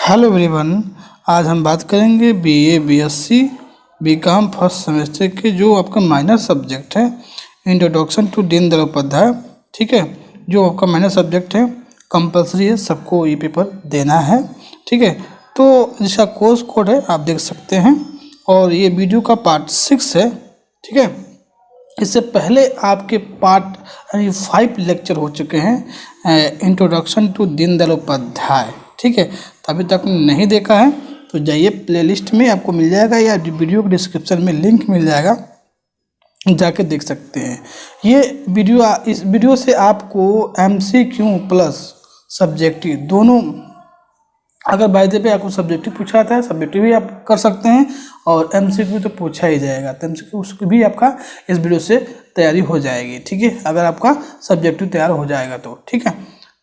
Hello everyone. आज हम बात करेंगे BA, BSc, BCom first semester के जो आपका माइनर सब्जेक्ट है इंट्रोडक्शन टू दीनदयाल उपाध्याय। ठीक है, जो आपका माइनर सब्जेक्ट है कंपलसरी है, सबको ये पेपर देना है। ठीक है, तो जिसका कोर्स कोड है आप देख सकते हैं और ये वीडियो का पार्ट 6 है। ठीक है, इससे पहले आपके पार्ट 5 लेक्चर हो चुके हैं इंट्रोडक्शन टू दीनदयाल उपाध्याय। ठीक है, तो अभी तक नहीं देखा है तो जाइए प्लेलिस्ट में आपको मिल जाएगा या वीडियो के डिस्क्रिप्शन में लिंक मिल जाएगा, जाके देख सकते हैं। ये वीडियो, इस वीडियो से आपको MCQ प्लस सब्जेक्टिव दोनों, अगर बाय द वे आपको सब्जेक्टिव पूछा था सब्जेक्टिव भी आप कर सकते हैं और MCQ तो पूछा ही जाएगा, तो MCQ उसकी भी आपका इस वीडियो से तैयारी हो जाएगी। ठीक है, अगर आपका सब्जेक्टिव तैयार हो जाएगा तो। ठीक है,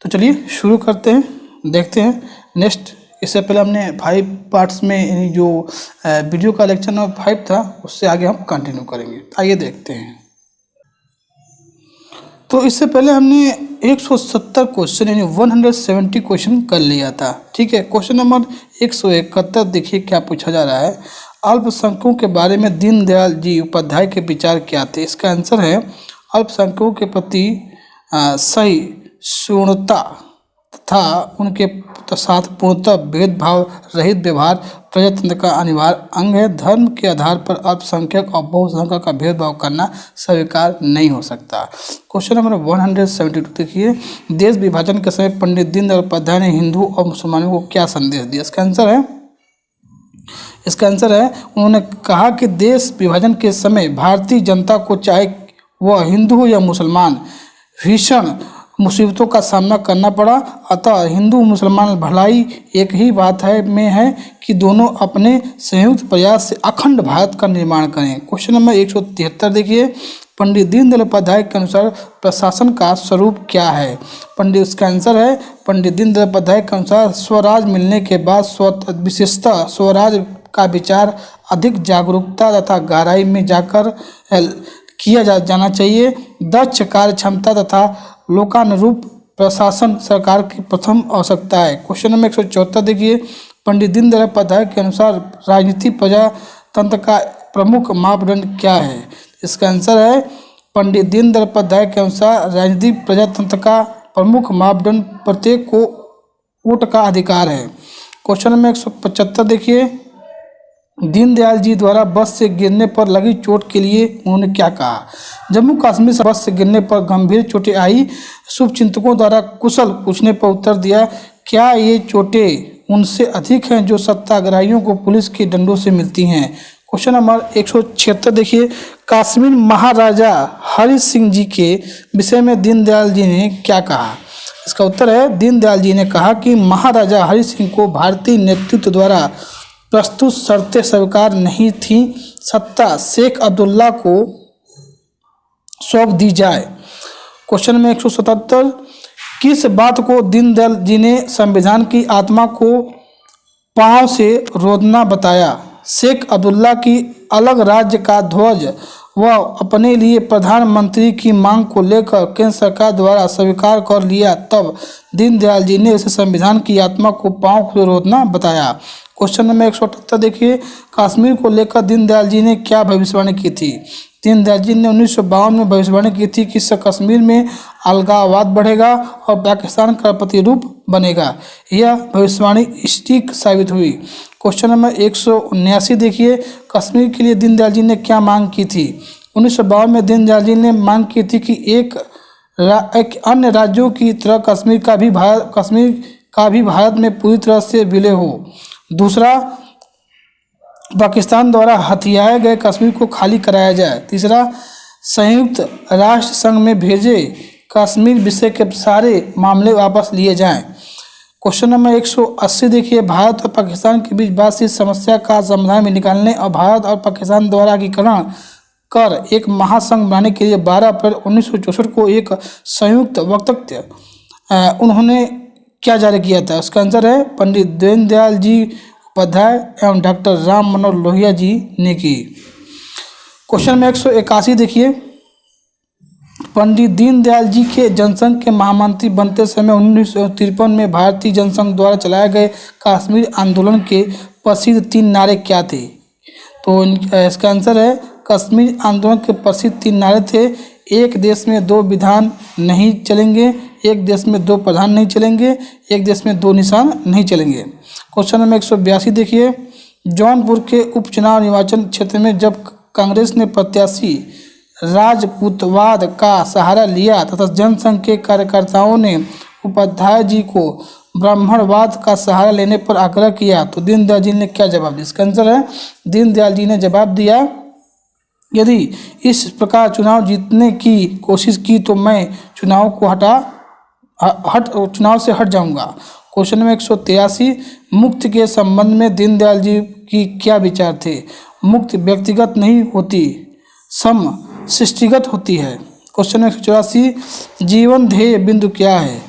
तो चलिए शुरू करते हैं, देखते हैं नेक्स्ट। इससे पहले हमने 5 पार्ट्स में यानी जो वीडियो का लेक्चर नंबर 5 था उससे आगे हम कंटिन्यू करेंगे। आइए देखते हैं। तो इससे पहले हमने 170 क्वेश्चन यानी 170 क्वेश्चन कर लिया था। ठीक है, क्वेश्चन नंबर 171 देखिए क्या पूछा जा रहा है। अल्पसंख्यकों के बारे में दीनदयाल जी उपाध्याय के विचार क्या थे। इसका आंसर है अल्पसंख्यकों के प्रति सहिष्णुता तथा उनके साथ पूर्णतः भेदभाव रहित व्यवहार प्रजातंत्र का अनिवार्य अंग है। धर्म के आधार पर अल्पसंख्यक और बहुसंख्यक का भेदभाव करना स्वीकार नहीं हो सकता। क्वेश्चन नंबर 172 देखिए, देश विभाजन के समय पंडित दीनदयाल उपाध्याय ने हिंदू और मुसलमानों को क्या संदेश दिया। इसका आंसर है उन्होंने कहा कि देश विभाजन के समय भारतीय जनता को चाहे वह हिंदू हो या मुसलमान भीषण मुसीबतों का सामना करना पड़ा। अतः हिंदू मुसलमान भलाई एक ही बात में है कि दोनों अपने संयुक्त प्रयास से अखंड भारत का निर्माण करें। क्वेश्चन नंबर 173 देखिए, पंडित दीनदयाल उपाध्याय के अनुसार प्रशासन का स्वरूप क्या है। इसका आंसर है पंडित दीनदयाल उपाध्याय के अनुसार स्वराज मिलने के बाद विशेषतः स्वराज का विचार अधिक जागरूकता तथा गहराई में जाकर किया जाना चाहिए। दक्ष कार्य क्षमता तथा लोकानुरूप प्रशासन सरकार की प्रथम आवश्यकता है। क्वेश्चन नंबर 174 देखिए, पंडित दीनदयाल उपाध्याय के अनुसार राजनीति प्रजातंत्र का प्रमुख मापदंड क्या है। इसका आंसर है पंडित दीनदयाल उपाध्याय के अनुसार राजनीति प्रजातंत्र का प्रमुख मापदंड प्रत्येक को वोट का अधिकार है। क्वेश्चन नंबर 175 देखिए, दीनदयाल जी द्वारा बस से गिरने पर लगी चोट के लिए उन्होंने क्या कहा। जम्मू कश्मीर से बस से गिरने पर गंभीर चोटें आई। शुभचिंतकों द्वारा कुशल पूछने पर उत्तर दिया, क्या ये चोटें उनसे अधिक हैं जो सत्याग्रहियों को पुलिस के डंडों से मिलती हैं। क्वेश्चन नंबर 176 देखिए, कश्मीर महाराजा हरि सिंह जी के विषय में दीनदयाल जी ने क्या कहा। इसका उत्तर है दीनदयाल जी ने कहा कि महाराजा हरि सिंह को भारतीय नेतृत्व द्वारा प्रस्तुत शर्तें स्वीकार नहीं थी, सत्ता शेख अब्दुल्ला को सौंप दी जाए। क्वेश्चन में 177, किस बात को दीनदयाल जी ने संविधान की आत्मा को पांव से रोदना बताया। शेख अब्दुल्ला की अलग राज्य का ध्वज वह अपने लिए प्रधानमंत्री की मांग को लेकर केंद्र सरकार द्वारा स्वीकार कर लिया, तब दीनदयाल जी ने इसे संविधान की आत्मा को पांव से रोदना बताया। क्वेश्चन नंबर 178 देखिए, कश्मीर को लेकर दीनदयाल जी ने क्या भविष्यवाणी की थी। दीनदयाल जी ने 1952 में भविष्यवाणी की थी कि कश्मीर में अलगाववाद बढ़ेगा और पाकिस्तान का प्रतिरूप बनेगा। यह भविष्यवाणी सटीक साबित हुई। क्वेश्चन नंबर 179 देखिए, कश्मीर के लिए दीनदयाल जी ने क्या मांग की थी। 1952 में दीनदयाल जी ने मांग की थी कि एक अन्य राज्यों की तरह कश्मीर का भी भारत में पूरी तरह से विलय हो। दूसरा, पाकिस्तान द्वारा हथियाए गए कश्मीर को खाली कराया जाए। तीसरा, संयुक्त राष्ट्र संघ में भेजे कश्मीर विषय के सारे मामले वापस लिए जाएं। क्वेश्चन नंबर 180 देखिए, भारत और पाकिस्तान के बीच बातचीत समस्या का समाधान में निकालने और भारत और पाकिस्तान द्वारा एकीकरण कर एक महासंघ बनाने के लिए 12 अप्रैल 1964 को एक संयुक्त वक्तव्य उन्होंने क्या जारी किया था। उसका आंसर है पंडित दीनदयाल जी उपाध्याय एवं डॉक्टर राम मनोहर लोहिया जी ने की। क्वेश्चन में 181 देखिए, पंडित दीनदयाल जी के जनसंघ के महामंत्री बनते समय 1953 में भारतीय जनसंघ द्वारा चलाए गए कश्मीर आंदोलन के प्रसिद्ध 3 नारे क्या थे? तो इसका आंसर है कश्मीर आंदोलन के प्रसिद्ध 3 नारे थे, एक देश में 2 विधान नहीं चलेंगे, एक देश में 2 प्रधान नहीं चलेंगे, एक देश में 2 निशान नहीं चलेंगे। क्वेश्चन नंबर 182 देखिए, जौनपुर के उपचुनाव निर्वाचन क्षेत्र में जब कांग्रेस ने प्रत्याशी राजपूतवाद का सहारा लिया तथा जनसंघ के कार्यकर्ताओं ने उपाध्याय जी को ब्राह्मणवाद का सहारा लेने पर आग्रह किया तो दीनदयाल जी ने क्या जवाब दिया? इसका आंसर है दीनदयाल जी ने जवाब दिया, यदि इस प्रकार चुनाव जीतने की कोशिश की तो मैं चुनाव से हट जाऊंगा। क्वेश्चन नंबर 183, मुक्ति के संबंध में दीनदयाल जी की क्या विचार थे? मुक्ति व्यक्तिगत नहीं होती, सृष्टिगत होती है। क्वेश्चन नंबर 184, जीवन ध्येय बिंदु क्या है?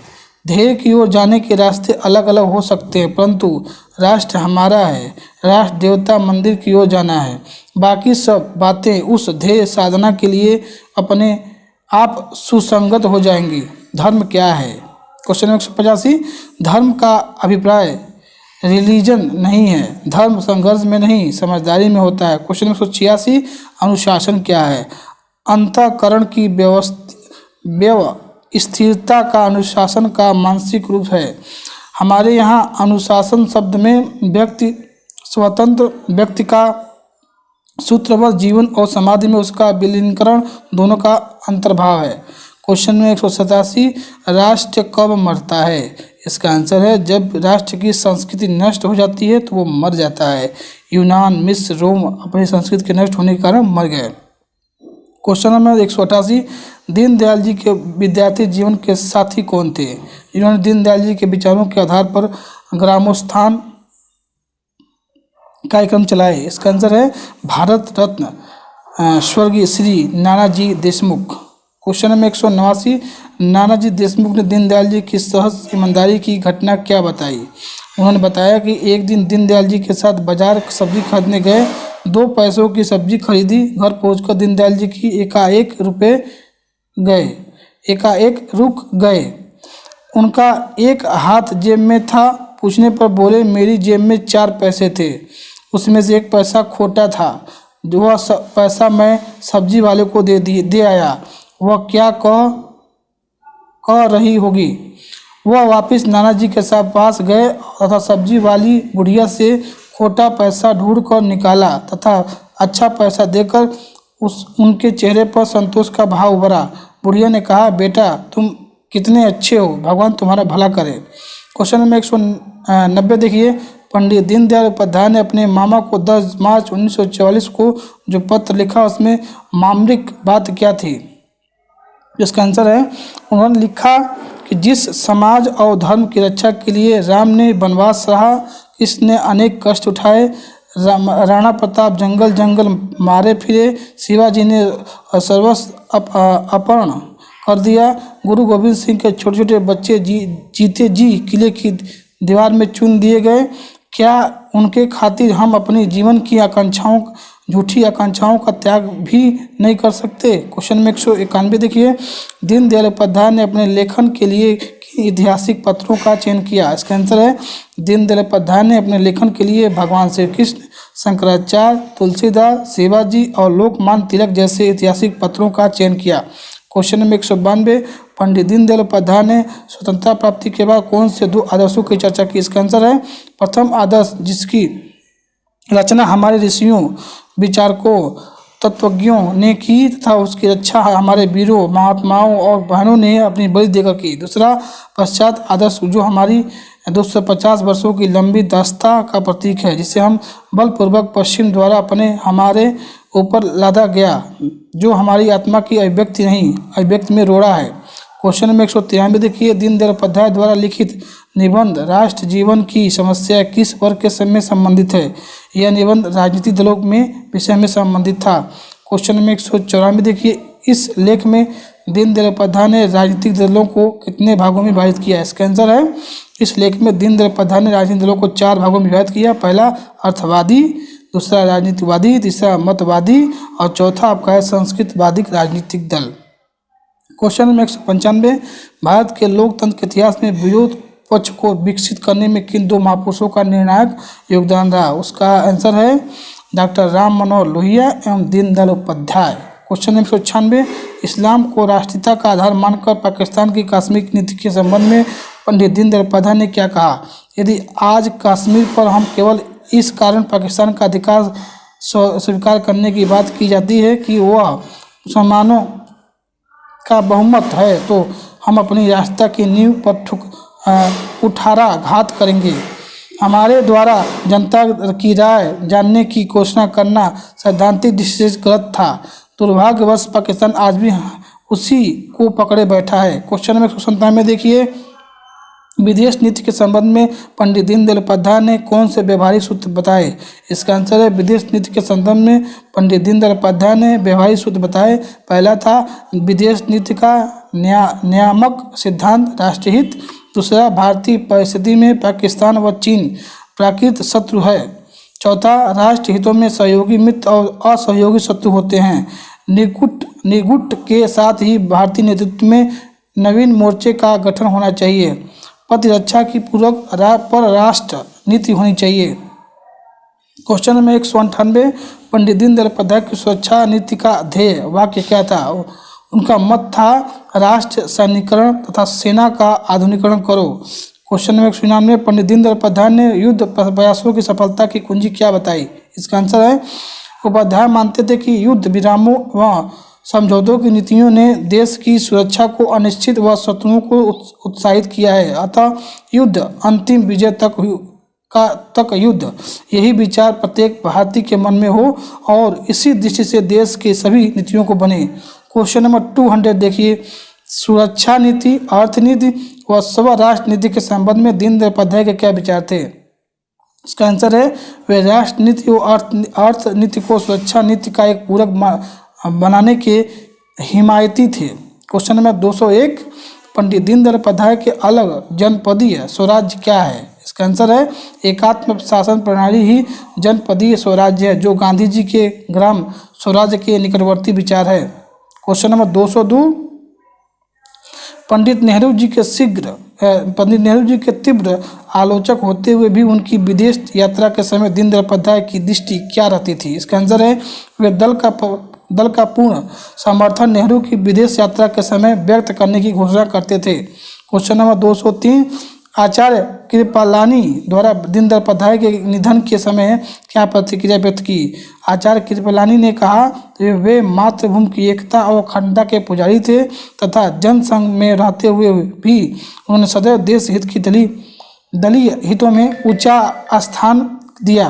ध्येय की ओर जाने के रास्ते अलग अलग हो सकते हैं, परंतु राष्ट्र हमारा है, राष्ट्र देवता मंदिर की ओर जाना है, बाकी सब बातें उस ध्येय साधना के लिए अपने आप सुसंगत हो जाएंगी। धर्म क्या है? क्वेश्चन नंबर 185, धर्म का अभिप्राय रिलीजन नहीं है, धर्म संघर्ष में नहीं समझदारी में होता है। क्वेश्चन नंबर 186, अनुशासन क्या है? अंतःकरण की स्थिरता का अनुशासन का मानसिक रूप है। हमारे यहाँ अनुशासन शब्द में स्वतंत्र व्यक्ति का सूत्रबद्ध जीवन और समाधि में उसका विलीनीकरण दोनों का अंतर्भाव है। क्वेश्चन में 187, राष्ट्र कब मरता है? इसका आंसर है जब राष्ट्र की संस्कृति नष्ट हो जाती है तो वो मर जाता है। यूनान, मिस्र, रोम अपनी संस्कृति के नष्ट होने के कारण मर गए। क्वेश्चन नंबर 188, दीनदयाल जी के विद्यार्थी जीवन के साथी कौन थे? इन्होंने दीनदयाल जी के विचारों के आधार पर ग्रामोत्थान कार्यक्रम चलाए। इसका आंसर है भारत रत्न स्वर्गीय श्री नानाजी देशमुख। क्वेश्चन नंबर 189, नानाजी देशमुख ने दीनदयाल जी की सहज ईमानदारी की घटना क्या बताई? उन्होंने बताया कि एक दिन दीनदयाल जी के साथ बाजार सब्जी खरीदने गए, 2 पैसों की सब्जी खरीदी, घर पहुंचकर दीनदयाल जी की एकाएक रुक गए। उनका एक हाथ जेब में था, पूछने पर बोले मेरी जेब में 4 पैसे थे, उसमें से 1 पैसा खोटा था, जो वह पैसा मैं सब्जी वाले को दे आया। वह क्या कह रही होगी? वह वापस नानाजी के साथ पास गए तथा सब्जी वाली बुढ़िया से खोटा पैसा ढूंढ कर निकाला तथा अच्छा पैसा देकर उनके चेहरे पर संतोष का भाव उभरा। बुढ़िया ने कहा, बेटा तुम कितने अच्छे हो, भगवान तुम्हारा भला करे। क्वेश्चन नंबर 190 देखिए, पंडित दीनदयाल उपाध्याय ने अपने मामा को 10 मार्च 1944 को जो पत्र लिखा उसमें मामरिक बात क्या थी? इसका आंसर है उन्होंने लिखा कि जिस समाज और धर्म की रक्षा के लिए राम ने वनवास सहा, इसने अनेक कष्ट उठाए, राणा प्रताप जंगल जंगल मारे फिरे, शिवाजी ने सर्वस्व अपहरण कर दिया, गुरु गोविंद सिंह के छोटे छोटे बच्चे जीते जी किले की दीवार में चुन दिए गए, क्या उनके खातिर हम अपनी जीवन की झूठी आकांक्षाओं का त्याग भी नहीं कर सकते? क्वेश्चन में 191 देखिए, दीनदयाल उपाध्याय ने अपने लेखन के लिए ऐतिहासिक पत्रों का चयन किया। इसका आंसर है दीनदयाल उपाध्याय ने अपने लेखन के लिए भगवान श्री कृष्ण, शंकराचार्य, तुलसीदास, शिवाजी और लोकमान्य तिलक जैसे ऐतिहासिक पत्रों का चयन किया। क्वेश्चन नंबर 192, पंडित दीनदयाल उपाध्याय ने स्वतंत्रता प्राप्ति के बाद कौन से 2 आदर्शों की चर्चा की? इसका आंसर है प्रथम आदर्श जिसकी रचना हमारे ऋषियों, विचारकों, तत्वज्ञों ने की तथा उसकी रक्षा हमारे वीरों, महात्माओं और बहनों ने अपनी बलि देकर की। दूसरा पश्चात आदर्श जो हमारी 250 वर्षों की लंबी दास्ता का प्रतीक है, जिसे हम बलपूर्वक पश्चिम द्वारा हमारे ऊपर लादा गया, जो हमारी आत्मा की अभिव्यक्ति नहीं, अभिव्यक्ति में रोड़ा है। क्वेश्चन नंबर 193 देखिए, दीनदयाल उपाध्याय द्वारा लिखित निबंध राष्ट्र जीवन की समस्या किस वर्ग के समय संबंधित है? यह निबंध राजनीतिक दलों में विषय में संबंधित था। क्वेश्चन नंबर 194 देखिए, इस लेख में दीनदयाल उपाध्याय ने राजनीतिक दलों को कितने भागों में विभाजित किया? इसका आंसर है इस लेख में दीनदयाल उपाध्याय ने राजनीतिक दलों को 4 भागों में विभाजित किया। पहला अर्थवादी, दूसरा राजनीतिवादी, तीसरा मतवादी और चौथा आपका है संस्कृतवादी राजनीतिक दल। क्वेश्चन नंबर 195, भारत के लोकतंत्र के इतिहास में विरोध पक्ष को विकसित करने में किन दो महापुरुषों का निर्णायक योगदान रहा? उसका आंसर है डॉक्टर राम मनोहर लोहिया एवं दीनदयाल उपाध्याय। क्वेश्चन नंबर 196, इस्लाम को राष्ट्रीयता का आधार मानकर पाकिस्तान की कश्मीर नीति के संबंध में पंडित दीनदयाल उपाध्याय ने क्या कहा? यदि आज कश्मीर पर हम केवल इस कारण पाकिस्तान का अधिकार स्वीकार करने की बात की जाती है कि वह मुसलमानों का बहुमत है, तो हम अपनी राष्ट्रता की नींव पर कुठाराघात करेंगे। हमारे द्वारा जनता की राय जानने की घोषणा करना सैद्धांतिक दृष्टि से गलत था। दुर्भाग्यवश पाकिस्तान आज भी उसी को पकड़े बैठा है। क्वेश्चन नंबर 197 देखिए, विदेश नीति के संबंध में पंडित दीनदयाल उपाध्याय ने कौन से व्यवहारिक सूत्र बताए? इसका आंसर है विदेश नीति के संबंध में पंडित दीनदयाल उपाध्याय ने व्यवहारिक सूत्र बताए। पहला था विदेश नीति का नियामक सिद्धांत राष्ट्रहित। दूसरा, भारतीय परिस्थिति में पाकिस्तान व चीन प्राकृतिक शत्रु है। चौथा, राष्ट्र हितों में सहयोगी मित्र और असहयोगी शत्रु होते हैं। निगुट के साथ ही भारतीय नेतृत्व में नवीन मोर्चे का गठन होना चाहिए। प्रतिरक्षा की पूर्वक पर राष्ट्र नीति होनी चाहिए। क्वेश्चन नंबर 198, पंडित दीनदयाल उपाध्याय की सुरक्षा नीति का ध्येय वाक्य क्या था? उनका मत था राष्ट्र सैनिकीकरण तथा सेना का आधुनिकीकरण करो। क्वेश्चन नंबर 199, पंडित दीनदयाल उपाध्याय ने युद्ध प्रयासों की सफलता की कुंजी क्या बताई? इसका आंसर है उपाध्याय मानते थे कि युद्ध विरामों व समझौतों की नीतियों ने देश की सुरक्षा को अनिश्चित व शत्रुओं को उत्साहित किया है। अतः युद्ध अंतिम विजय तक युद्ध, यही विचार प्रत्येक भारतीय के मन में हो और इसी दृष्टि से देश के सभी नीतियों को बने। क्वेश्चन नंबर 200 देखिए, सुरक्षा नीति, अर्थनीति व स्वराष्ट्र नीति के संबंध में दीनदयाल उपाध्याय के क्या विचार थे? इसका आंसर है वे राष्ट्र नीति और अर्थ नीति को सुरक्षा नीति का एक पूरक बनाने के हिमायती थे। क्वेश्चन नंबर 201, पंडित दीनदयाल उपाध्याय के अलग जनपदीय स्वराज्य क्या है? इसका आंसर है एकात्म शासन प्रणाली ही जनपदीय स्वराज्य है, जो गांधी जी के ग्राम स्वराज्य के निकटवर्ती विचार है। क्वेश्चन नंबर 202, पंडित नेहरू जी के तीव्र आलोचक होते हुए भी उनकी विदेश यात्रा के समय दीनदयाल उपाध्याय की दृष्टि क्या रहती थी? इसका आंसर है वे दल का पूर्ण समर्थन नेहरू की विदेश यात्रा के समय व्यक्त करने की घोषणा करते थे। क्वेश्चन नंबर 203, आचार्य कृपलानी द्वारा दीनदयाल उपाध्याय के निधन के समय क्या प्रतिक्रिया व्यक्त की? आचार्य कृपलानी ने कहा वे मातृभूमि की एकता और अखंडता के पुजारी थे तथा जनसंघ में रहते हुए भी उन्होंने सदैव देश हित की दलीय हितों में ऊंचा स्थान दिया।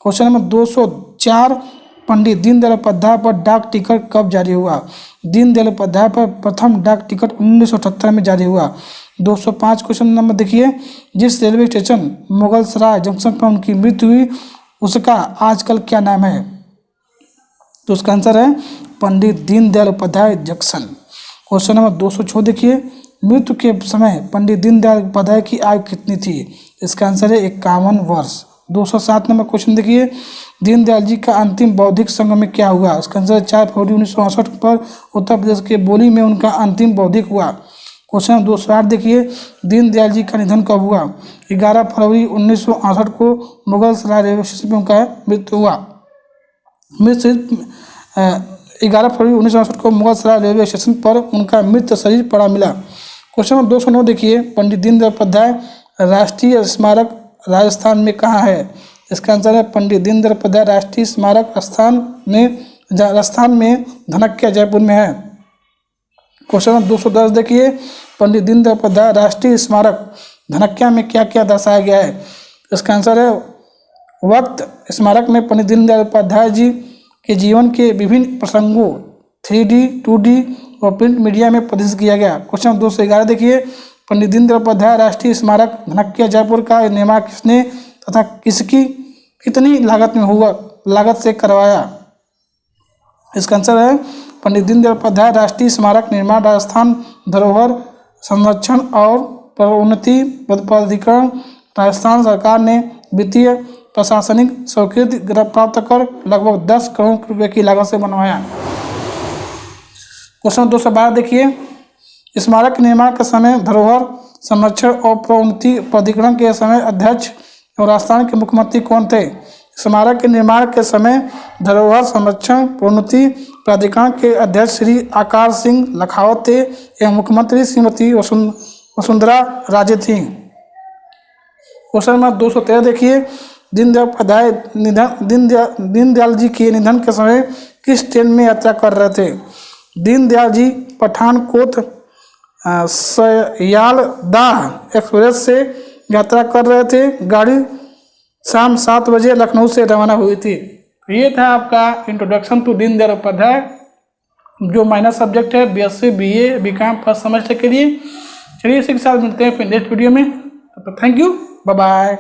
क्वेश्चन नंबर 204, पंडित दीनदयाल उपाध्याय पर डाक टिकट कब जारी हुआ? दीनदयाल उपाध्याय पर प्रथम डाक टिकट 1978 में जारी हुआ। 205 क्वेश्चन नंबर देखिए, जिस रेलवे स्टेशन मुगलसराय जंक्शन पर उनकी मृत्यु हुई उसका आजकल क्या नाम है? तो उसका आंसर है Pandit Deendayal Upadhyay junction. Question number 206 देखिए, मृत्यु के समय पंडित दीनदयाल उपाध्याय की आयु कितनी थी? इसका आंसर है 51 वर्ष। 207 नंबर क्वेश्चन देखिए, दीनदयाल जी का अंतिम बौद्धिक संगम में क्या हुआ? इसका आंसर 4 फरवरी 1968 पर उत्तर प्रदेश के बोली में उनका अंतिम बौद्धिक हुआ। क्वेश्चन नंबर 208 देखिए, दीनदयाल जी का निधन कब हुआ? 11 फरवरी 1968 को मुगलसराय रेलवे स्टेशन पर उनका मृत्यु हुआ। 11 फरवरी 1968 को मुगलसराय रेलवे स्टेशन पर उनका मृत शरीर पड़ा मिला। क्वेश्चन नंबर 209 देखिए, पंडित दीनदयाल उपाध्याय राष्ट्रीय स्मारक राजस्थान में कहाँ है? इसका आंसर है पंडित दीनदयाल उपाध्याय राष्ट्रीय स्मारक राजस्थान में धनक्या जयपुर में है। क्वेश्चन नंबर 210 देखिए, पंडित दीनदयाल उपाध्याय राष्ट्रीय स्मारक धनक्या में क्या क्या दर्शाया गया है? इसका आंसर है वक्त स्मारक में पंडित दीनदयाल उपाध्याय जी के जीवन के विभिन्न प्रसंगों 3D, 2D और प्रिंट मीडिया में प्रदर्शित किया गया। क्वेश्चन 211 देखिए, पंडित दीनदयाल उपाध्याय राष्ट्रीय स्मारक धनक्या जयपुर का निर्माण किसने तथा कितनी लागत से करवाया? इसका आंसर है पंडित दीनदयाल उपाध्याय राष्ट्रीय स्मारक निर्माण राजस्थान धरोहर संरक्षण और प्रोन्नति प्राधिकरण राजस्थान सरकार ने वित्तीय प्रशासनिक स्वीकृति प्राप्त कर लगभग 10 करोड़ रुपए की लागत से बनवाया। क्वेश्चन 212 देखिए, स्मारक निर्माण के समय धरोहर संरक्षण और प्रोन्नति प्राधिकरण के समय अध्यक्ष और राजस्थान के मुख्यमंत्री कौन थे? स्मारक के निर्माण के समय धरोहर संरक्षण प्रोन्नति प्राधिकरण के अध्यक्ष श्री आकार सिंह लखावत थे एवं मुख्यमंत्री श्रीमती वसुंधरा राजे थी। क्वेश्चन नंबर 213 देखिए, दीनदयाल जी के निधन के समय किस ट्रेन में यात्रा कर रहे थे? दीनदयाल जी पठानकोट सयालदाह एक्सप्रेस से यात्रा कर रहे थे। गाड़ी शाम 7 बजे लखनऊ से रवाना हुई थी। ये था आपका इंट्रोडक्शन टू दीनदयाल उपाध्याय, जो माइनर सब्जेक्ट है BSc BA BCom first semester के लिए। चलिए इसी के साथ मिलते हैं फिर नेक्स्ट वीडियो में। तो थैंक यू, बाय बाय।